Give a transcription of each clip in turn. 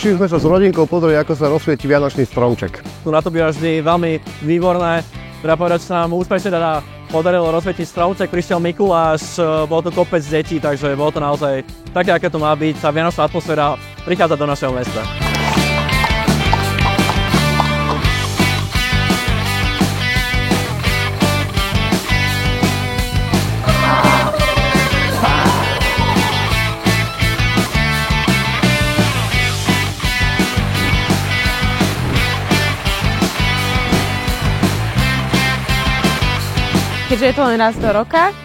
Predovšetkým sme sa s rodinkou pozreli, ako sa rozsvieti vianočný stromček. Tu na to býva vždy veľmi výborné. Treba povedať, že sa nám úspešne podarilo rozsvietiť stromček, prišiel Mikuláš, bol to kopec detí, takže bolo to naozaj také, aké to má byť. Tá vianočná atmosféra prichádza do našeho mesta. Keďže je to len raz do roka,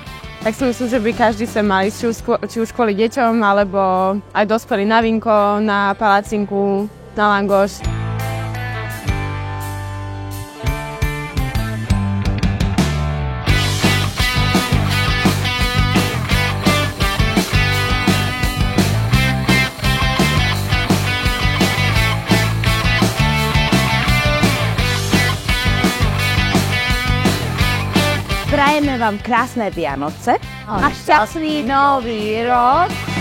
tak si myslím, že by každý sem mal ísť, či už kvôli deťom, alebo aj dospelí na vínko, na palacinku, na langoš. Prajeme vám krásne Vianoce a šťastný Nový rok.